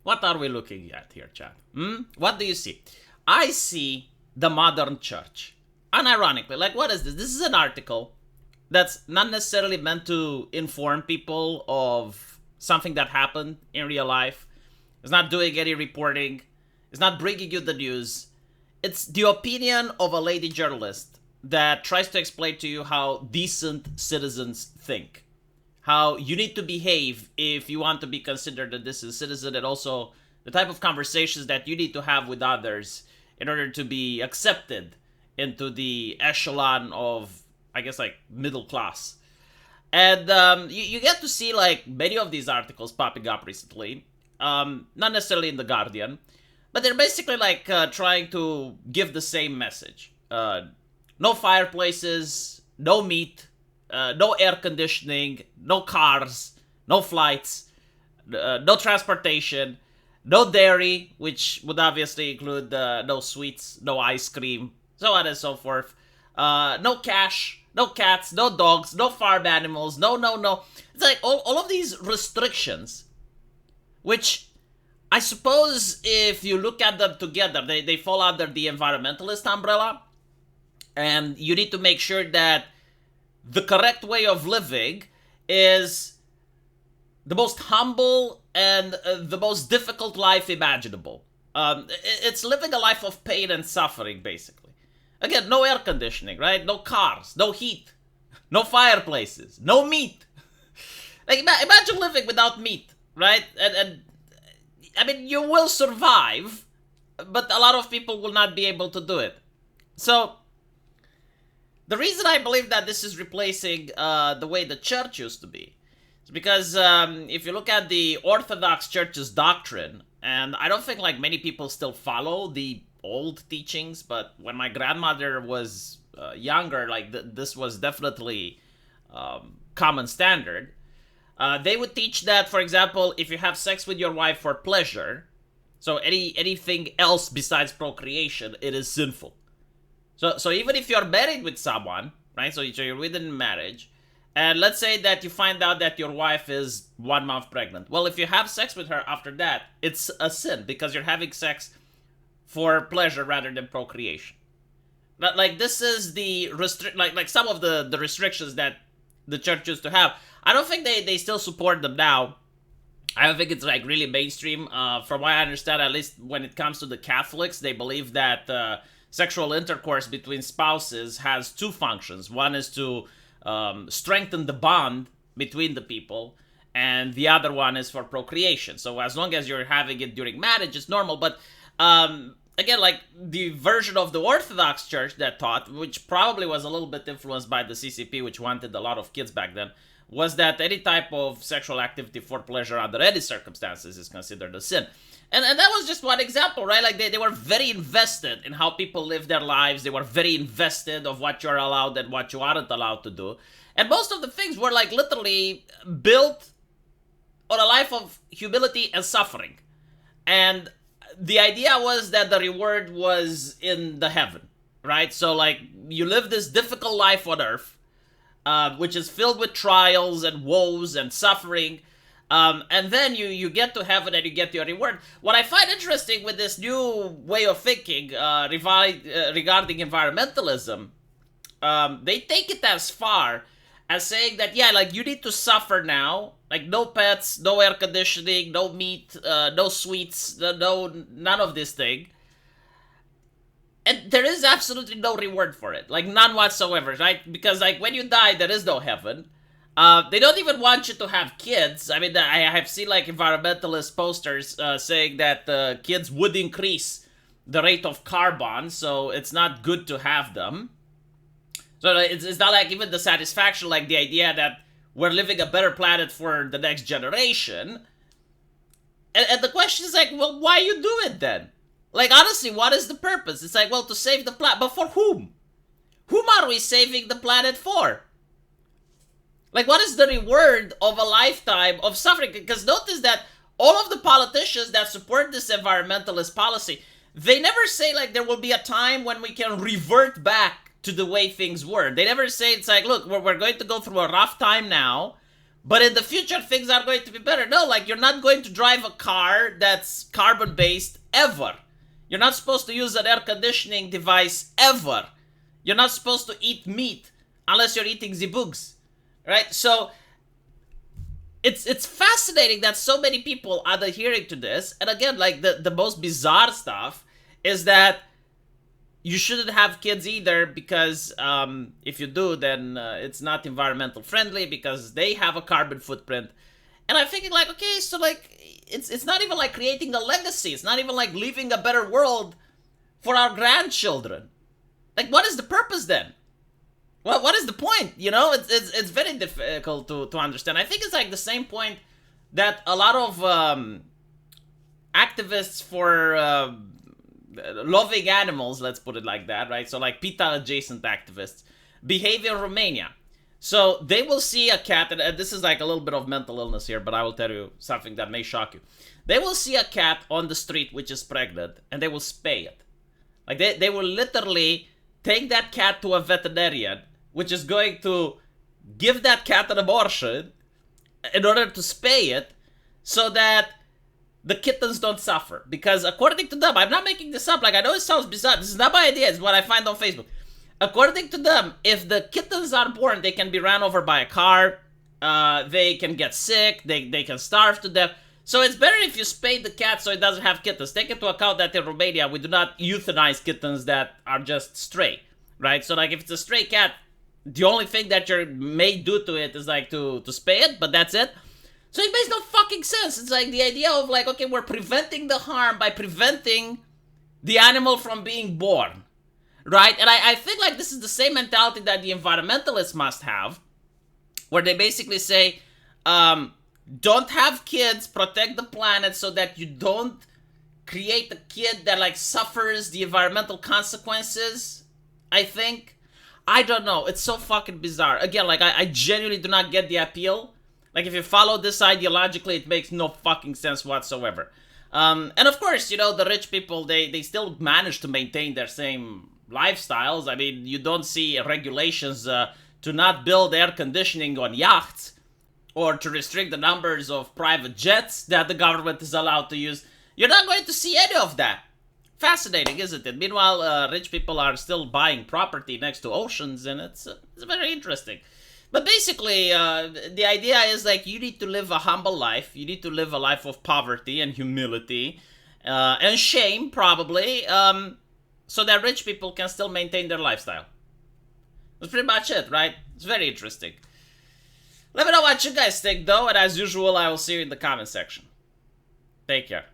What are we looking at here, Chad? What do you see? I see the modern church. Unironically, like, what is this? This is an article that's not necessarily meant to inform people of something that happened in real life. It's not doing any reporting. It's not bringing you the news. It's the opinion of a lady journalist that tries to explain to you how decent citizens think, how you need to behave if you want to be considered a decent citizen, and also the type of conversations that you need to have with others in order to be accepted into the echelon of, I guess, like, middle class. And you get to see, like, many of these articles popping up recently, not necessarily in The Guardian, but they're basically, like, trying to give the same message. No fireplaces, no meat, no air conditioning, no cars, no flights, no transportation, no dairy, which would obviously include no sweets, no ice cream, so on and so forth. No cash, no cats, no dogs, no farm animals, no. It's like all of these restrictions, which I suppose if you look at them together, they fall under the environmentalist umbrella. And you need to make sure that the correct way of living is the most humble and the most difficult life imaginable. It's living a life of pain and suffering, basically. Again, no air conditioning, right? No cars, no heat, no fireplaces, no meat. Like, imagine living without meat, right? And I mean, you will survive, but a lot of people will not be able to do it. So, the reason I believe that this is replacing the way the church used to be is because if you look at the Orthodox Church's doctrine, and I don't think like many people still follow the old teachings, but when my grandmother was younger, like this was definitely common standard. They would teach that, for example, if you have sex with your wife for pleasure, so anything else besides procreation, it is sinful. So even if you're married with someone, right? So you're within marriage, and let's say that you find out that your wife is 1 month pregnant. Well, if you have sex with her after that, it's a sin because you're having sex for pleasure rather than procreation. But like this is the like some of the restrictions that the church used to have. I don't think they still support them now. I don't think it's like really mainstream. From what I understand, at least when it comes to the Catholics, they believe that sexual intercourse between spouses has two functions. One is to strengthen the bond between the people, and the other one is for procreation. So as long as you're having it during marriage, it's normal. But again, like the version of the Orthodox Church that taught, which probably was a little bit influenced by the CCP, which wanted a lot of kids back then, was that any type of sexual activity for pleasure under any circumstances is considered a sin. And that was just one example, right? Like they were very invested in how people live their lives. They were very invested of what you're allowed and what you aren't allowed to do. And most of the things were like literally built on a life of humility and suffering. And the idea was that the reward was in the heaven, right? So like you live this difficult life on earth, which is filled with trials and woes and suffering. And then you get to heaven and you get your reward. What I find interesting with this new way of thinking regarding environmentalism, they take it as far as saying that, yeah, like you need to suffer now. Like no pets, no air conditioning, no meat, no sweets, none of this thing. And there is absolutely no reward for it. Like none whatsoever, right? Because like when you die, there is no heaven. They don't even want you to have kids. I mean, I have seen like environmentalist posters saying that kids would increase the rate of carbon, so it's not good to have them. So it's not like even the satisfaction, like the idea that we're living a better planet for the next generation. And the question is like, well, why you do it then? Like, honestly, what is the purpose? It's like, well, to save the planet. But for whom? Whom are we saving the planet for? Like, what is the reward of a lifetime of suffering? Because notice that all of the politicians that support this environmentalist policy, they never say, like, there will be a time when we can revert back to the way things were. They never say, it's like, look, we're going to go through a rough time now, But in the future, things are going to be better. No, like, you're not going to drive a car that's carbon-based ever. You're not supposed to use an air conditioning device ever. You're not supposed to eat meat unless you're eating the bugs, right? So it's fascinating that so many people are adhering to this. And again, like, the most bizarre stuff is that you shouldn't have kids either, because if you do, then it's not environmental friendly because they have a carbon footprint. And I'm thinking, like, okay, so, like, it's not even like creating a legacy. It's not even like leaving a better world for our grandchildren. Like, what is the purpose then? Well, what is the point? You know, it's very difficult to understand. I think it's like the same point that a lot of activists for loving animals, let's put it like that, right? So, like, PETA adjacent activists behave in Romania. So they will see a cat, and this is like a little bit of mental illness here, but I will tell you something that may shock you. They will see a cat on the street which is pregnant, and they will spay it. Like, they will literally take that cat to a veterinarian, which is going to give that cat an abortion in order to spay it, so that the kittens don't suffer. Because according to them, I'm not making this up, like, I know it sounds bizarre, this is not my idea, it's what I find on Facebook. According to them, if the kittens are born, they can be ran over by a car, they can get sick, they can starve to death. So it's better if you spay the cat so it doesn't have kittens. Take into account that in Romania, we do not euthanize kittens that are just stray, right? So, like, if it's a stray cat, the only thing that you may do to it is, like, to spay it, but that's it. So it makes no fucking sense. It's like the idea of, like, okay, we're preventing the harm by preventing the animal from being born. Right? And I think, like, this is the same mentality that the environmentalists must have, where they basically say, don't have kids, protect the planet so that you don't create a kid that, like, suffers the environmental consequences, I think. I don't know. It's so fucking bizarre. Again, like, I genuinely do not get the appeal. Like, if you follow this ideologically, it makes no fucking sense whatsoever. And of course, you know, the rich people, they still manage to maintain their same lifestyles. I mean, you don't see regulations to not build air conditioning on yachts, or to restrict the numbers of private jets that the government is allowed to use. You're not going to see any of that. Fascinating, isn't it? Meanwhile, rich people are still buying property next to oceans, and it's very interesting. But basically, the idea is, like, you need to live a humble life. You need to live a life of poverty and humility and shame, probably, so that rich people can still maintain their lifestyle. That's pretty much it, right? It's very interesting. Let me know what you guys think, though, and as usual, I will see you in the comment section. Take care.